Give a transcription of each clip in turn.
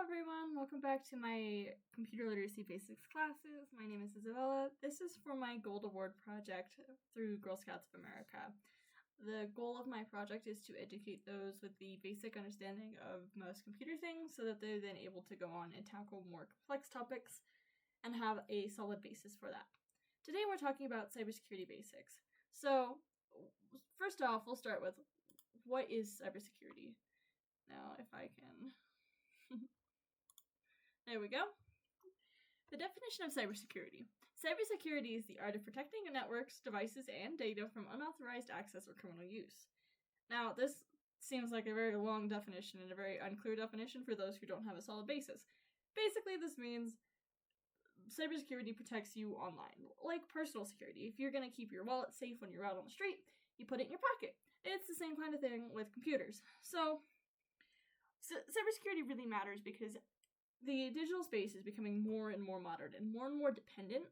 everyone, welcome back to my computer literacy basics classes. My name is Isabella. This is for my Gold Award project through Girl Scouts of America. The goal of my project is to educate those with the basic understanding of most computer things so that they're then able to go on and tackle more complex topics and have a solid basis for that. Today we're talking about cybersecurity basics. So first off, we'll start with what is cybersecurity? Now if I can... There we go. The definition of cybersecurity. Cybersecurity is the art of protecting networks, devices, and data from unauthorized access or criminal use. Now, this seems like a very long definition and a very unclear definition for those who don't have a solid basis. Basically, this means cybersecurity protects you online, like personal security. If you're going to keep your wallet safe when you're out on the street, you put it in your pocket. It's the same kind of thing with computers. So cybersecurity really matters because the digital space is becoming more and more modern and more dependent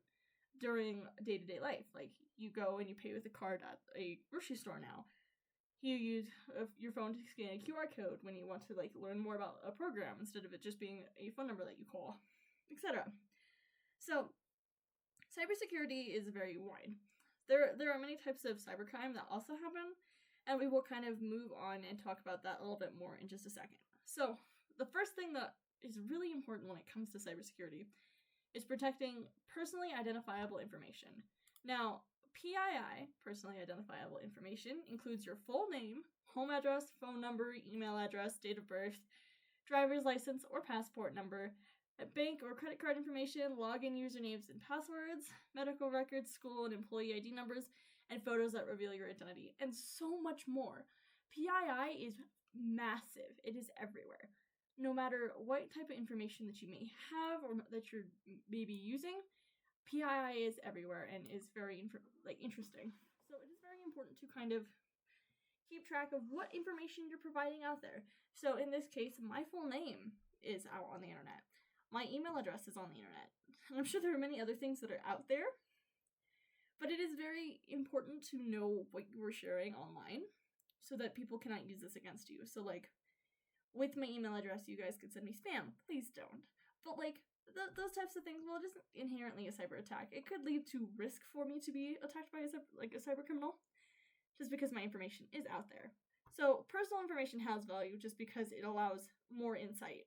during day-to-day life. Like, you go and you pay with a card at a grocery store now. You use your phone to scan a QR code when you want to learn more about a program instead of it just being a phone number that you call, etc. So, cybersecurity is very wide. There are many types of cybercrime that also happen, and we will kind of move on and talk about that a little bit more in just a second. So, the first thing that is really important when it comes to cybersecurity is protecting personally identifiable information. Now, PII, personally identifiable information, includes your full name, home address, phone number, email address, date of birth, driver's license or passport number, bank or credit card information, login usernames and passwords, medical records, school and employee ID numbers, and photos that reveal your identity, and so much more. PII is massive. It is everywhere. No matter what type of information that you may have or that you're maybe using, PII is everywhere and is very interesting. So it is very important to kind of keep track of what information you're providing out there. So in this case, my full name is out on the internet. My email address is on the internet. And I'm sure there are many other things that are out there, but it is very important to know what you are sharing online so that people cannot use this against you. So with my email address, you guys could send me spam. Please don't. But those types of things, well, it isn't inherently a cyber attack. It could lead to risk for me to be attacked by a cyber criminal, just because my information is out there. So personal information has value just because it allows more insight.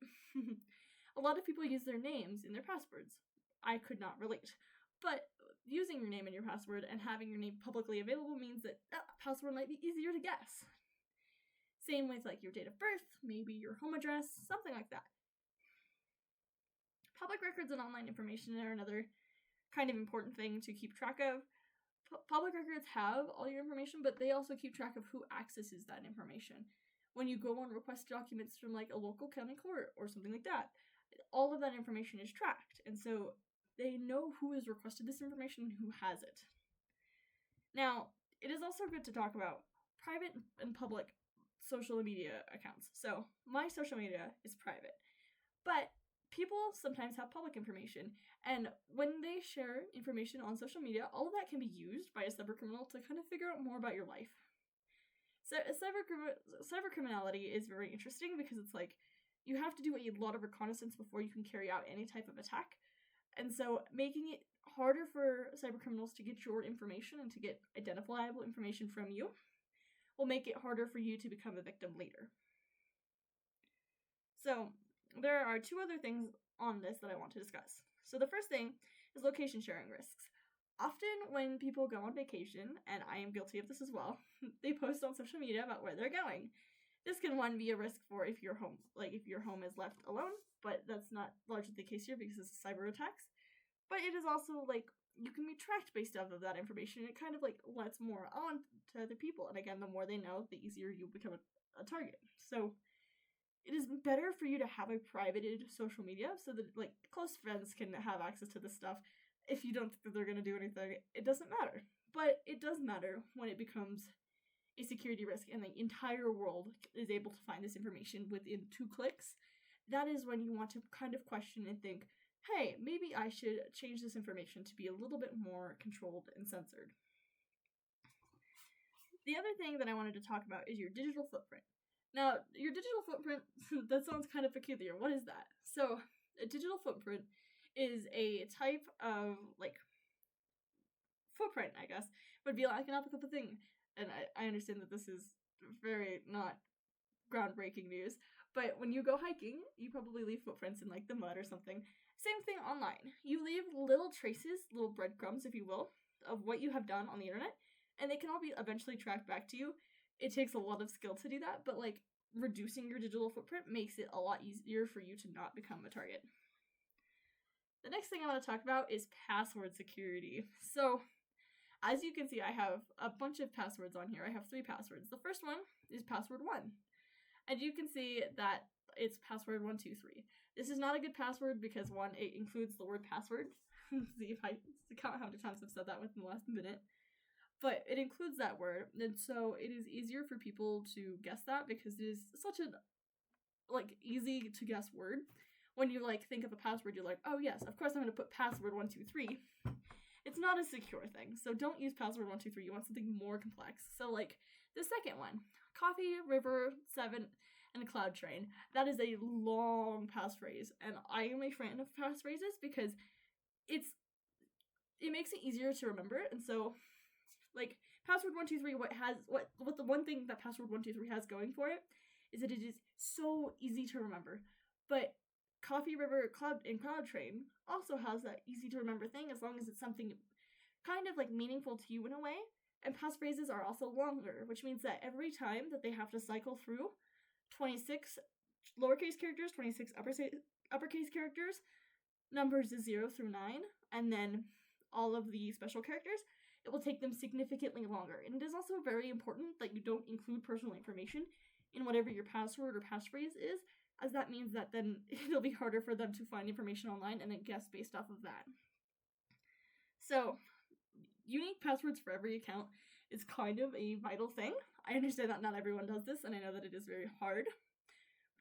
A lot of people use their names in their passwords. I could not relate. But using your name and your password and having your name publicly available means that password might be easier to guess. Same with your date of birth, maybe your home address, something like that. Public records and online information are another kind of important thing to keep track of. Public records have all your information, but they also keep track of who accesses that information. When you go and request documents from a local county court or something like that, all of that information is tracked, and so they know who has requested this information and who has it. Now, it is also good to talk about private and public social media accounts. So my social media is private, but people sometimes have public information, and when they share information on social media, all of that can be used by a cybercriminal to kind of figure out more about your life. So cybercriminality is very interesting because it's you have to do a lot of reconnaissance before you can carry out any type of attack, and so making it harder for cybercriminals to get your information and to get identifiable information from you will make it harder for you to become a victim later. So there are two other things on this that I want to discuss. So the first thing is location sharing risks. Often when people go on vacation, and I am guilty of this as well, they post on social media about where they're going. This can be a risk for if your home is left alone, but that's not largely the case here because it's cyber attacks. But it is also you can be tracked based off of that information, and it kind of lets more on to other people. And again, the more they know, the easier you become a target. So it is better for you to have a privated social media so that close friends can have access to this stuff. If you don't think that they're going to do anything, it doesn't matter. But it does matter when it becomes a security risk and the entire world is able to find this information within 2 clicks. That is when you want to kind of question and think, hey, maybe I should change this information to be a little bit more controlled and censored. The other thing that I wanted to talk about is your digital footprint. Now, your digital footprint, that sounds kind of peculiar. What is that? So, a digital footprint is a type of, like, footprint, I guess, would be like an applicable thing. And I understand that this is very not groundbreaking news, but when you go hiking, you probably leave footprints in, like, the mud or something. Same thing online. You leave little traces, little breadcrumbs, if you will, of what you have done on the internet, and they can all be eventually tracked back to you. It takes a lot of skill to do that, but, like, reducing your digital footprint makes it a lot easier for you to not become a target. The next thing I want to talk about is password security. So, as you can see, I have a bunch of passwords on here. I have 3 passwords. The first one is password 1. And you can see that it's password 123. This is not a good password because, 1, it includes the word password. See if I count how many times I've said that within the last minute. But it includes that word, and so it is easier for people to guess that because it is such a, like, easy to guess word. When you, like, think of a password, you're like, oh yes, of course I'm going to put password 123. It's not a secure thing, so don't use password 123. You want something more complex. So, like, the second one, Coffee, River, 7, and Cloud Train. That is a long passphrase, and I am a fan of passphrases because it makes it easier to remember. And so, like, password 123, what the one thing that password 123 has going for it is that it is so easy to remember. But Coffee, River, Cloud Train also has that easy to remember thing as long as it's something kind of, like, meaningful to you in a way. And passphrases are also longer, which means that every time that they have to cycle through 26 lowercase characters, 26 uppercase characters, numbers is 0 through 9, and then all of the special characters, it will take them significantly longer. And it is also very important that you don't include personal information in whatever your password or passphrase is, as that means that then it'll be harder for them to find information online and then guess based off of that. So, unique passwords for every account is kind of a vital thing. I understand that not everyone does this, and I know that it is very hard.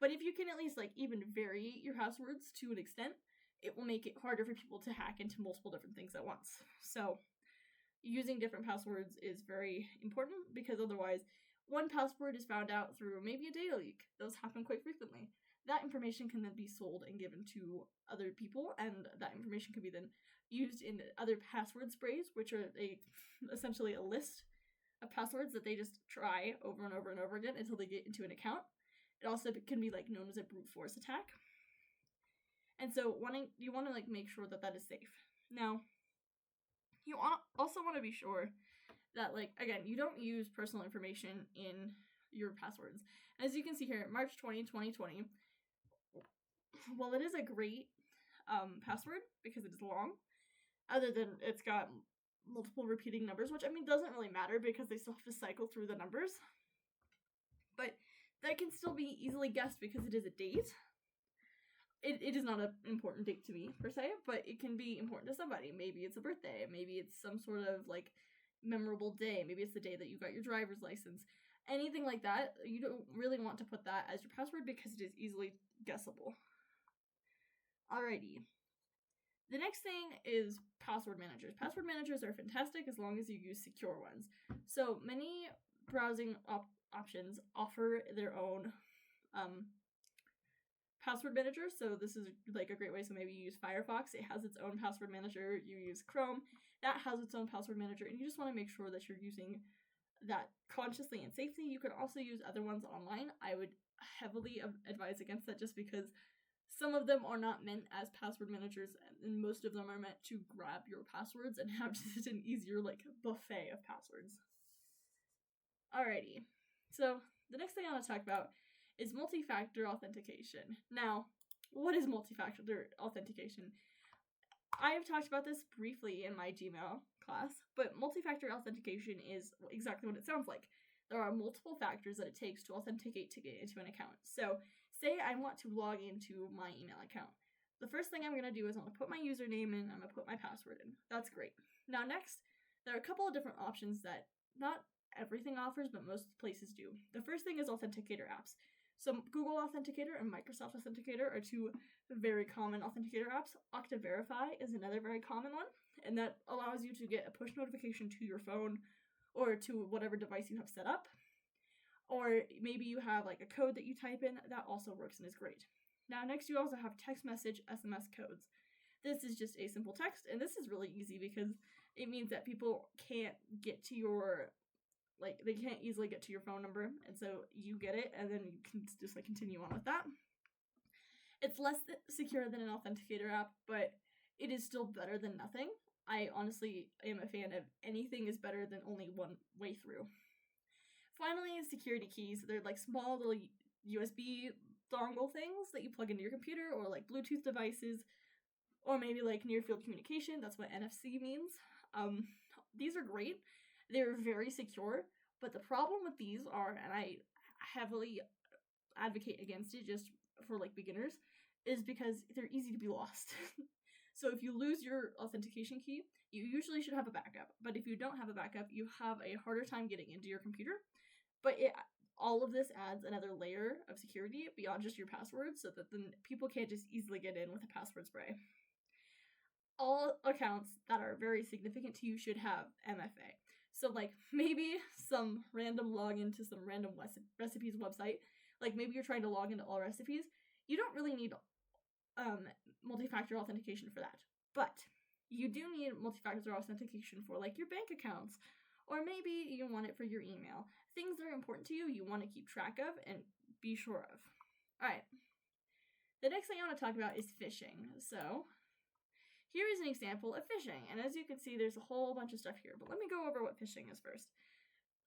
But if you can at least, like, even vary your passwords to an extent, it will make it harder for people to hack into multiple different things at once. So, using different passwords is very important because otherwise, one password is found out through maybe a data leak. Those happen quite frequently. That information can then be sold and given to other people, and that information can be then used in other password sprays, which are essentially a list of passwords that they just try over and over and over again until they get into an account. It also can be, like, known as a brute force attack. And so you want to, like, make sure that that is safe. Now, you also want to be sure that, like, again, you don't use personal information in your passwords. As you can see here, March 20, 2020, well, it is a great password because it is long, other than it's got multiple repeating numbers, which, I mean, doesn't really matter because they still have to cycle through the numbers. But that can still be easily guessed because it is a date. It is not an important date to me, per se, but it can be important to somebody. Maybe it's a birthday, maybe it's some sort of, like, memorable day, maybe it's the day that you got your driver's license. Anything like that, you don't really want to put that as your password because it is easily guessable. Alrighty. The next thing is password managers. Password managers are fantastic as long as you use secure ones. So many browsing options offer their own password manager. So this is, like, a great way. So maybe you use Firefox, it has its own password manager. You use Chrome, that has its own password manager, and you just want to make sure that you're using that consciously and safely. You can also use other ones online. I would heavily advise against that just because some of them are not meant as password managers, and most of them are meant to grab your passwords and have just an easier, like, buffet of passwords. Alrighty, so the next thing I want to talk about is multi-factor authentication. Now, what is multi-factor authentication? I have talked about this briefly in my Gmail class, but multi-factor authentication is exactly what it sounds like. There are multiple factors that it takes to authenticate to get into an account. So, say I want to log into my email account. The first thing I'm going to do is I'm going to put my username in, I'm going to put my password in. That's great. Now next, there are a couple of different options that not everything offers, but most places do. The first thing is authenticator apps. So Google Authenticator and Microsoft Authenticator are two very common authenticator apps. Okta Verify is another very common one, and that allows you to get a push notification to your phone or to whatever device you have set up Or maybe you have like a code that you type in, that also works and is great. Now next you also have text message SMS codes. This is just a simple text, and this is really easy because it means that people can't get to your, like, they can't easily get to your phone number, and so you get it, and then you can just like continue on with that. It's less secure than an authenticator app, but it is still better than nothing. I honestly am a fan of anything is better than only one way through. Finally, security keys. They're like small little USB dongle things that you plug into your computer, or like Bluetooth devices, or maybe like near field communication. That's what NFC means. These are great. They're very secure, but the problem with these are, and I heavily advocate against it just for like beginners, is because they're easy to be lost. So if you lose your authentication key, you usually should have a backup. But if you don't have a backup, you have a harder time getting into your computer. But all of this adds another layer of security beyond just your password, so that then people can't just easily get in with a password spray. All accounts that are very significant to you should have MFA. So like maybe some random login to some random recipes website, like maybe you're trying to log into all recipes, you don't really need multi-factor authentication for that. But you do need multi-factor authentication for like your bank accounts, or maybe you want it for your email. Things that are important to you, you want to keep track of and be sure of. Alright, the next thing I want to talk about is phishing. So here is an example of phishing, and as you can see, there's a whole bunch of stuff here, but let me go over what phishing is first.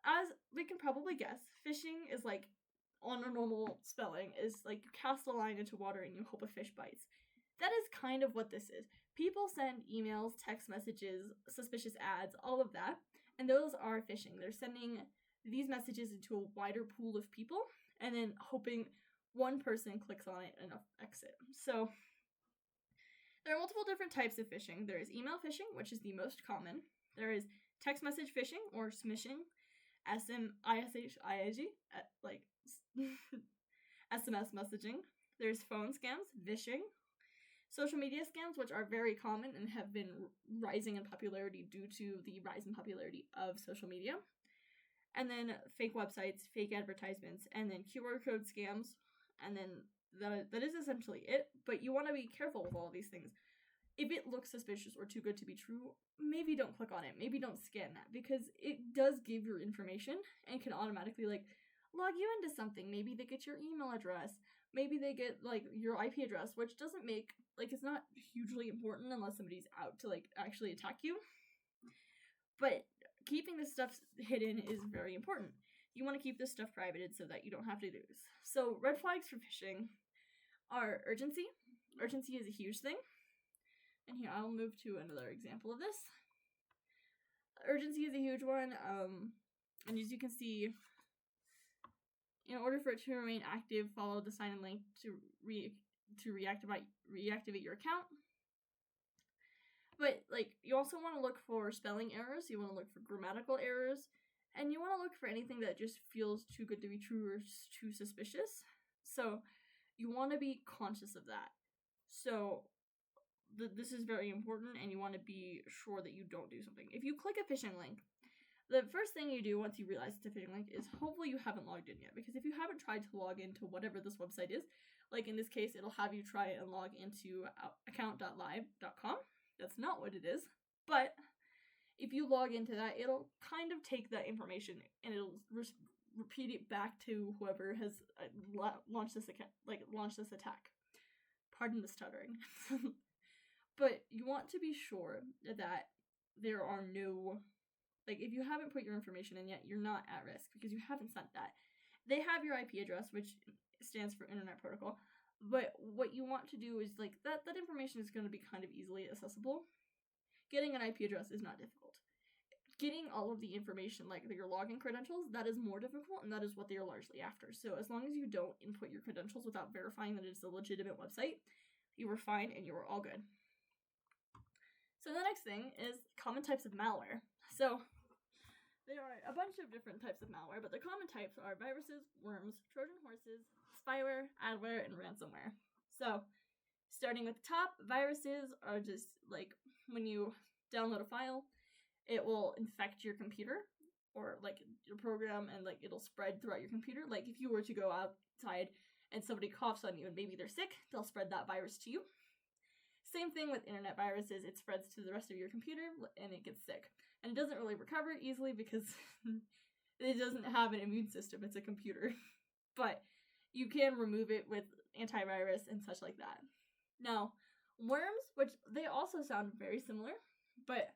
As we can probably guess, phishing is like, on a normal spelling, is like you cast a line into water and you hope a fish bites. That is kind of what this is. People send emails, text messages, suspicious ads, all of that, and those are phishing. They're sending these messages into a wider pool of people and then hoping one person clicks on it and exit. So there are multiple different types of phishing. There is email phishing, which is the most common. There is text message phishing or smishing, SMISHING, like SMS messaging. There's phone scams, vishing. Social media scams, which are very common and have been rising in popularity due to the rise in popularity of social media. And then fake websites, fake advertisements, and then QR code scams. And then that is essentially it. But you want to be careful with all of these things. If it looks suspicious or too good to be true, maybe don't click on it. Maybe don't scan that, because it does give your information and can automatically like log you into something. Maybe they get your email address. Maybe they get like your IP address, which doesn't make, like, it's not hugely important unless somebody's out to like actually attack you. But keeping this stuff hidden is very important. You want to keep this stuff privated so that you don't have to do this. So red flags for phishing are urgency. Urgency is a huge thing. And here, I'll move to another example of this. Urgency is a huge one. And as you can see, in order for it to remain active, follow the sign and link to reactivate your account. But like, you also want to look for spelling errors. You want to look for grammatical errors, and you want to look for anything that just feels too good to be true or too suspicious. So you want to be conscious of that. So this is very important, and you want to be sure that you don't do something. If you click a phishing link, the first thing you do once you realize it's a phishing link is hopefully you haven't logged in yet. Because if you haven't tried to log into whatever this website is, like in this case, it'll have you try and log into account.live.com. That's not what it is. But if you log into that, it'll kind of take that information and it'll repeat it back to whoever has launched this attack. Pardon the stuttering. But you want to be sure that there are no, like, if you haven't put your information in yet, you're not at risk because you haven't sent that. They have your IP address, which stands for Internet Protocol, but what you want to do is, like, that information is going to be kind of easily accessible. Getting an IP address is not difficult. Getting all of the information, like your login credentials, that is more difficult, and that is what they are largely after. So as long as you don't input your credentials without verifying that it's a legitimate website, you are fine and you are all good. So the next thing is common types of malware. So there are a bunch of different types of malware, but the common types are viruses, worms, Trojan horses, spyware, adware, and ransomware. So starting with the top, viruses are just like when you download a file, it will infect your computer. or like your program, and like it'll spread throughout your computer. Like if you were to go outside and somebody coughs on you and maybe they're sick, they'll spread that virus to you. Same thing with internet viruses, it spreads to the rest of your computer and it gets sick. And it doesn't really recover easily because it doesn't have an immune system, it's a computer. But you can remove it with antivirus and such like that. Now, worms, which they also sound very similar, but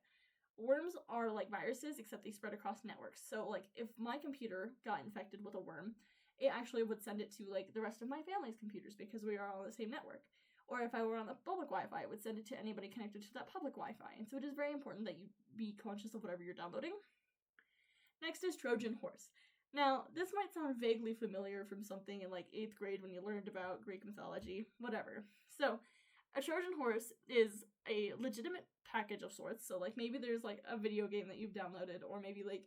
worms are like viruses, except they spread across networks. So, like, if my computer got infected with a worm, it actually would send it to, like, the rest of my family's computers because we are all on the same network. Or if I were on the public Wi-Fi, it would send it to anybody connected to that public Wi-Fi. And so it is very important that you be conscious of whatever you're downloading. Next is Trojan horse. Now, this might sound vaguely familiar from something in like 8th grade when you learned about Greek mythology, whatever. So, a Trojan horse is a legitimate package of sorts. So, like, maybe there's like a video game that you've downloaded, or maybe like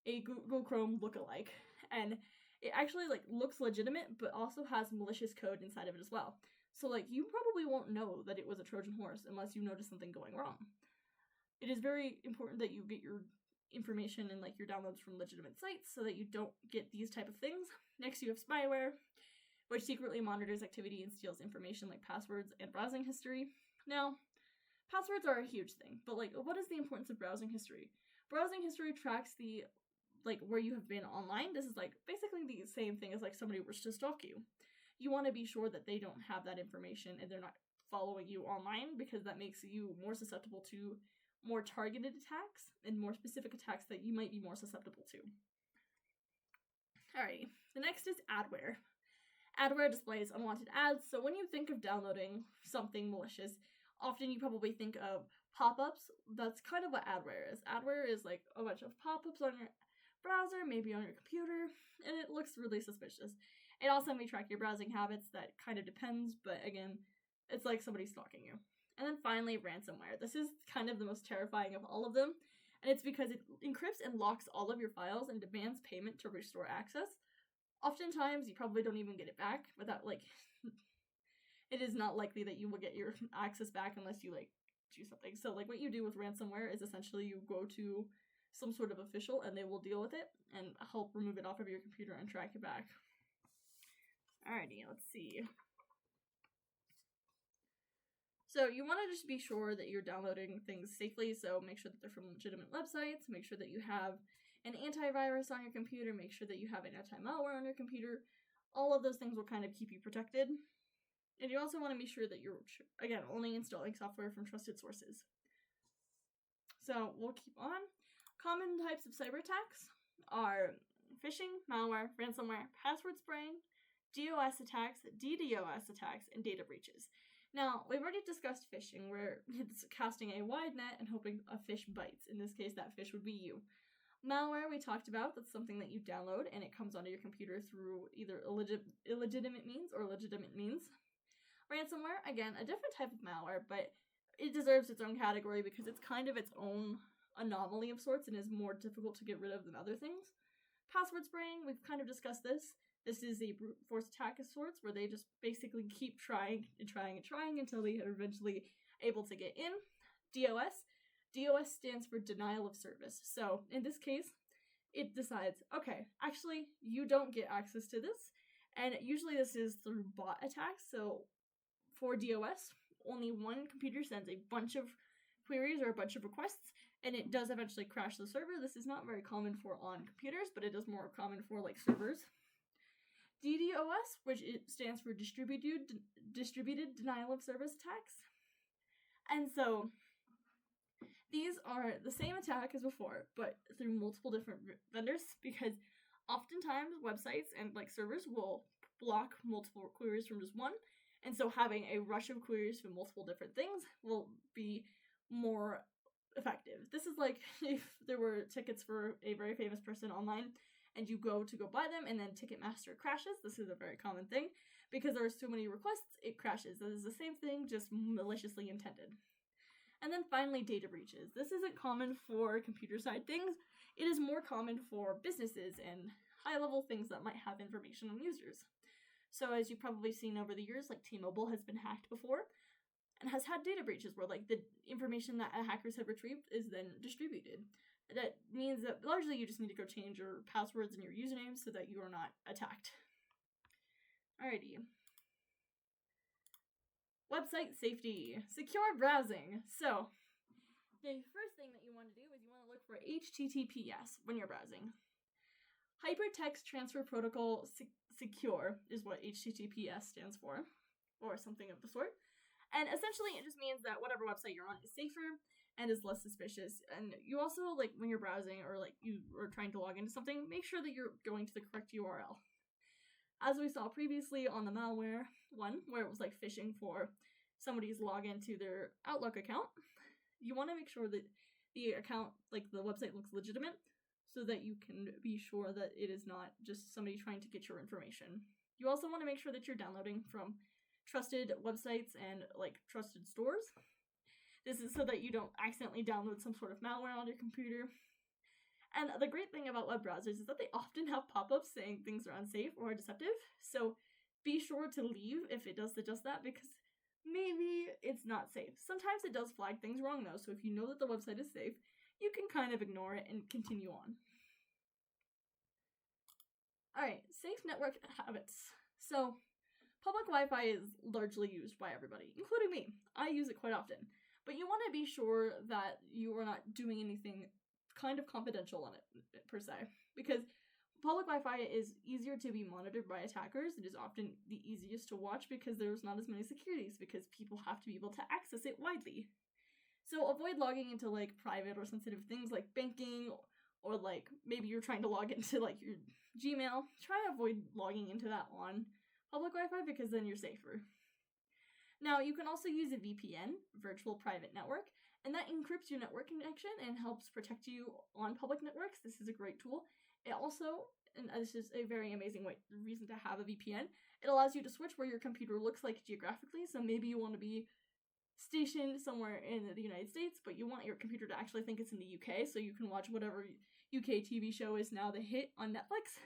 a Google Chrome lookalike, and it actually like looks legitimate, but also has malicious code inside of it as well. So, like, you probably won't know that it was a Trojan horse unless you notice something going wrong. It is very important that you get your information and like your downloads from legitimate sites so that you don't get these type of things. Next, you have spyware, which secretly monitors activity and steals information like passwords and browsing history. Now, passwords are a huge thing, but like, what is the importance of browsing history? Browsing history tracks the like where you have been online. This is like basically the same thing as like somebody was to stalk you. You want to be sure that they don't have that information and they're not following you online, because that makes you more susceptible to more targeted attacks and more specific attacks that you might be more susceptible to. Alrighty, the next is adware. Adware displays unwanted ads, so when you think of downloading something malicious, often you probably think of pop-ups. That's kind of what adware is. Adware is like a bunch of pop-ups on your browser, maybe on your computer, and it looks really suspicious. It also may track your browsing habits. That kind of depends, but again, it's like somebody stalking you. And then finally, ransomware. This is kind of the most terrifying of all of them, and it's because it encrypts and locks all of your files and demands payment to restore access. Oftentimes, you probably don't even get it back without, like, it is not likely that you will get your access back unless you, like, do something. So, like, what you do with ransomware is essentially you go to some sort of official and they will deal with it and help remove it off of your computer and track it back. Alrighty, let's see. So you want to just be sure that you're downloading things safely, so make sure that they're from legitimate websites, make sure that you have an antivirus on your computer, make sure that you have an anti-malware on your computer. All of those things will kind of keep you protected. And you also want to be sure that you're, again, only installing software from trusted sources. So we'll keep on. Common types of cyber attacks are phishing, malware, ransomware, password spraying, DOS attacks, DDoS attacks, and data breaches. Now, we've already discussed phishing, where it's casting a wide net and hoping a fish bites. In this case, that fish would be you. Malware, we talked about, that's something that you download and it comes onto your computer through either illegitimate means or legitimate means. Ransomware, again, a different type of malware, but it deserves its own category because it's kind of its own anomaly of sorts and is more difficult to get rid of than other things. Password spraying, we've kind of discussed this. This is a brute force attack of sorts where they just basically keep trying and trying and trying until they are eventually able to get in. DOS stands for denial of service. So in this case, it decides, okay, actually, you don't get access to this. And usually this is through bot attacks. So for DOS, only one computer sends a bunch of queries or a bunch of requests, and it does eventually crash the server. This is not very common for on computers, but it is more common for like servers. DDoS, which it stands for distributed denial of service attacks. And so these are the same attack as before, but through multiple different vendors, because oftentimes websites and like servers will block multiple queries from just one. And so having a rush of queries from multiple different things will be more effective. This is like if there were tickets for a very famous person online and you go buy them and then Ticketmaster crashes. This is a very common thing. Because there are so many requests, it crashes. This is the same thing, just maliciously intended. And then finally, data breaches. This isn't common for computer side things. It is more common for businesses and high-level things that might have information on users. So as you've probably seen over the years, like T-Mobile has been hacked before and has had data breaches where like the information that hackers have retrieved is then distributed. That means that largely you just need to go change your passwords and your usernames so that you are not attacked. Alrighty. Website safety. Secure browsing. So, the first thing that you want to do is you want to look for HTTPS when you're browsing. Hypertext Transfer Protocol Secure is what HTTPS stands for, or something of the sort. And essentially, it just means that whatever website you're on is safer and is less suspicious. And you also, like, when you're browsing or, like, you are trying to log into something, make sure that you're going to the correct URL. As we saw previously on the malware one, where it was, like, phishing for somebody's login to their Outlook account, you want to make sure that the account, like, the website looks legitimate so that you can be sure that it is not just somebody trying to get your information. You also want to make sure that you're downloading from trusted websites and, like, trusted stores. This is so that you don't accidentally download some sort of malware on your computer. And the great thing about web browsers is that they often have pop-ups saying things are unsafe or deceptive, so be sure to leave if it does suggest that, because maybe it's not safe. Sometimes it does flag things wrong though, so if you know that the website is safe, you can kind of ignore it and continue on. Alright, safe network habits. So, public Wi-Fi is largely used by everybody, including me. I use it quite often. But you want to be sure that you are not doing anything kind of confidential on it, per se. Because public Wi-Fi is easier to be monitored by attackers. It is often the easiest to watch because there's not as many securities, because people have to be able to access it widely. So avoid logging into, like, private or sensitive things like banking, or, like, maybe you're trying to log into, like, your Gmail. Try to avoid logging into that on public Wi-Fi, because then you're safer. Now, you can also use a VPN, virtual private network, and that encrypts your network connection and helps protect you on public networks. This is a great tool. It also, and this is a very amazing reason to have a VPN, it allows you to switch where your computer looks like geographically. So maybe you want to be stationed somewhere in the United States, but you want your computer to actually think it's in the UK, so you can watch whatever UK TV show is now the hit on Netflix.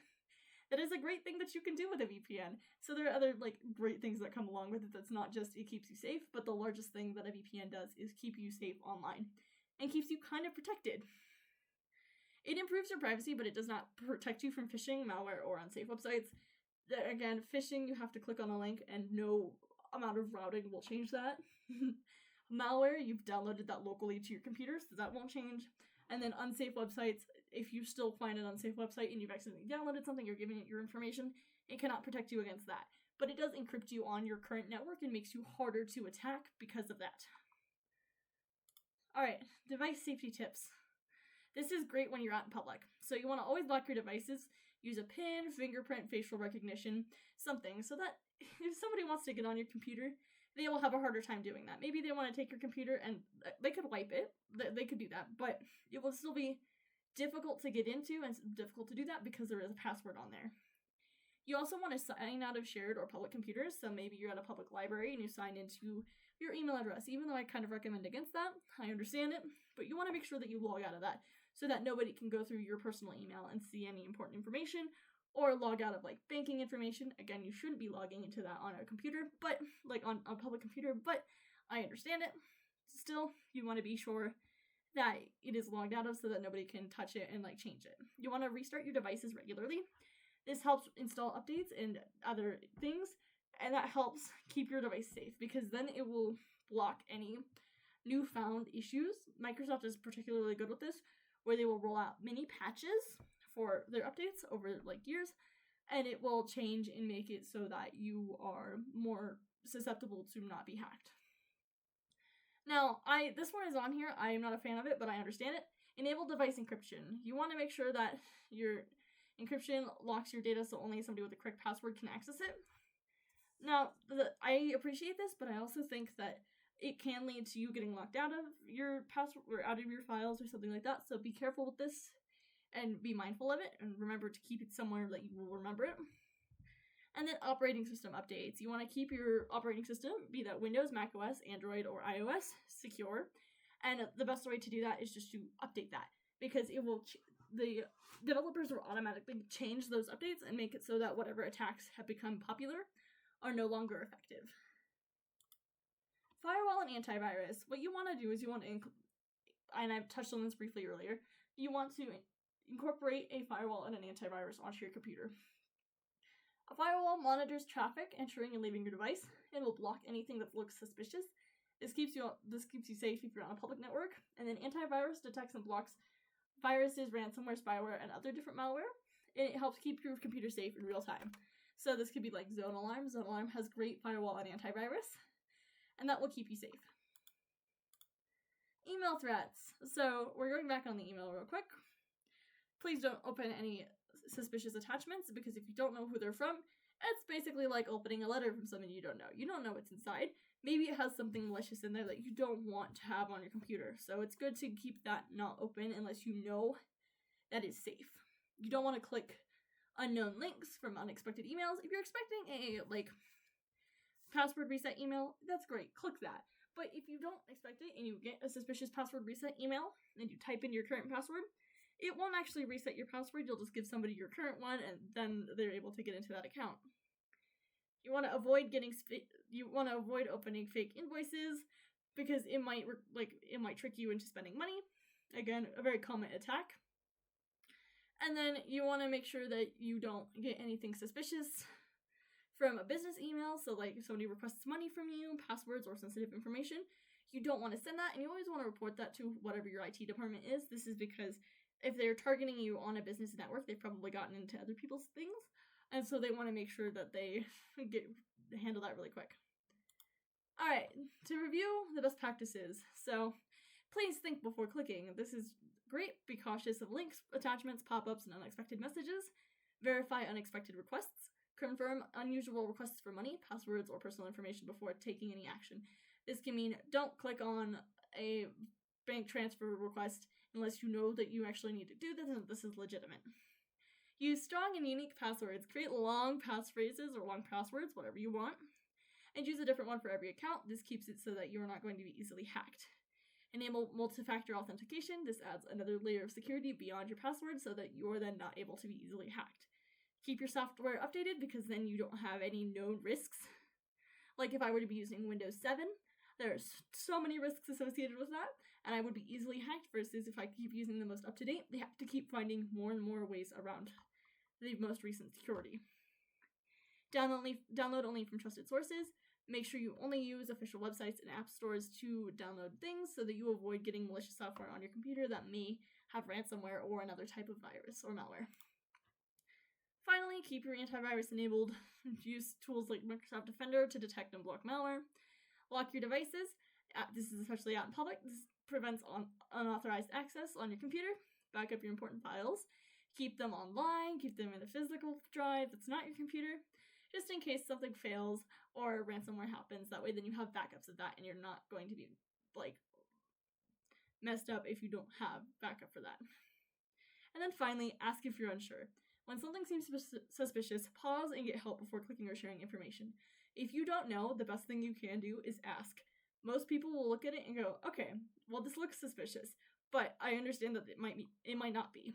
That is a great thing that you can do with a VPN. So there are other, like, great things that come along with it. That's not just it keeps you safe, but the largest thing that a VPN does is keep you safe online and keeps you kind of protected. It improves your privacy, but it does not protect you from phishing, malware, or unsafe websites. Again, phishing, you have to click on a link and no amount of routing will change that. Malware, you've downloaded that locally to your computer, so that won't change. And then unsafe websites, if you still find an unsafe website and you've accidentally downloaded something, you're giving it your information, it cannot protect you against that. But it does encrypt you on your current network and makes you harder to attack because of that. Alright, device safety tips. This is great when you're out in public. So you want to always lock your devices, use a PIN, fingerprint, facial recognition, something, so that if somebody wants to get on your computer, they will have a harder time doing that. Maybe they want to take your computer and they could wipe it. They could do that, but it will still be difficult to get into and difficult to do that because there is a password on there. You also want to sign out of shared or public computers, so maybe you're at a public library and you sign into your email address, even though I kind of recommend against that. I understand it, but you want to make sure that you log out of that so that nobody can go through your personal email and see any important information, or log out of, like, banking information. Again, you shouldn't be logging into that on a computer, but, like, on a public computer, but I understand it. Still, you want to be sure that it is logged out of so that nobody can touch it and, like, change it. You want to restart your devices regularly. This helps install updates and other things, and that helps keep your device safe, because then it will block any newfound issues. Microsoft is particularly good with this, where they will roll out mini patches for their updates over, like, years, and it will change and make it so that you are more susceptible to not be hacked. Now, this one is on here. I am not a fan of it, but I understand it. Enable device encryption. You want to make sure that your encryption locks your data so only somebody with the correct password can access it. Now, I appreciate this, but I also think that it can lead to you getting locked out of your password or out of your files or something like that, so be careful with this and be mindful of it, and remember to keep it somewhere that you will remember it. And then operating system updates. You want to keep your operating system, be that Windows, macOS, Android, or iOS, secure. And the best way to do that is just to update that, because it will the developers will automatically change those updates and make it so that whatever attacks have become popular are no longer effective. Firewall and antivirus. What you want to do is you want to, and I've touched on this briefly earlier, you want to incorporate a firewall and an antivirus onto your computer. A firewall monitors traffic entering and leaving your device. It will block anything that looks suspicious. This keeps you safe if you're on a public network. And then antivirus detects and blocks viruses, ransomware, spyware, and other different malware. And it helps keep your computer safe in real time. So this could be like Zone Alarm. Zone Alarm has great firewall and antivirus, and that will keep you safe. Email threats. So we're going back on the email real quick. Please don't open any suspicious attachments, because if you don't know who they're from, it's basically like opening a letter from someone you don't know. You don't know what's inside. Maybe it has something malicious in there that you don't want to have on your computer. So it's good to keep that not open unless you know that it's safe. You don't want to click unknown links from unexpected emails. If you're expecting a password reset email, that's great. Click that. But if you don't expect it and you get a suspicious password reset email and you type in your current password, it won't actually reset your password. You'll just give somebody your current one, and then they're able to get into that account. You want to avoid opening fake invoices, because it might trick you into spending money. Again, a very common attack. And then you want to make sure that you don't get anything suspicious from a business email. So like if somebody requests money from you, passwords, or sensitive information, you don't want to send that, and you always want to report that to whatever your IT department is. This is because if they're targeting you on a business network, they've probably gotten into other people's things, and so they want to make sure that they handle that really quick. Alright, to review the best practices. So please think before clicking. This is great. Be cautious of links, attachments, pop-ups, and unexpected messages. Verify unexpected requests. Confirm unusual requests for money, passwords, or personal information before taking any action. This can mean don't click on a bank transfer request unless you know that you actually need to do this and this is legitimate. Use strong and unique passwords. Create long passphrases or long passwords, whatever you want, and use a different one for every account. This keeps it so that you're not going to be easily hacked. Enable multi-factor authentication. This adds another layer of security beyond your password so that you're then not able to be easily hacked. Keep your software updated, because then you don't have any known risks. Like if I were to be using Windows 7, there's so many risks associated with that, and I would be easily hacked, versus if I keep using the most up-to-date, they have to keep finding more and more ways around the most recent security. Download only from trusted sources. Make sure you only use official websites and app stores to download things so that you avoid getting malicious software on your computer that may have ransomware or another type of virus or malware. Finally, keep your antivirus enabled. Use tools like Microsoft Defender to detect and block malware. Lock your devices. This is especially out in public. This prevents unauthorized access on your computer. Back up your important files. Keep them online. Keep them in a physical drive that's not your computer, just in case something fails or ransomware happens. That way then you have backups of that, and you're not going to be messed up if you don't have backup for that. And then finally, ask if you're unsure. When something seems suspicious, pause and get help before clicking or sharing information. If you don't know, the best thing you can do is ask. Most people will look at it and go, okay, well, this looks suspicious, but I understand that it might not be.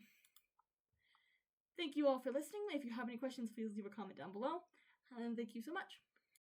Thank you all for listening. If you have any questions, please leave a comment down below. And thank you so much.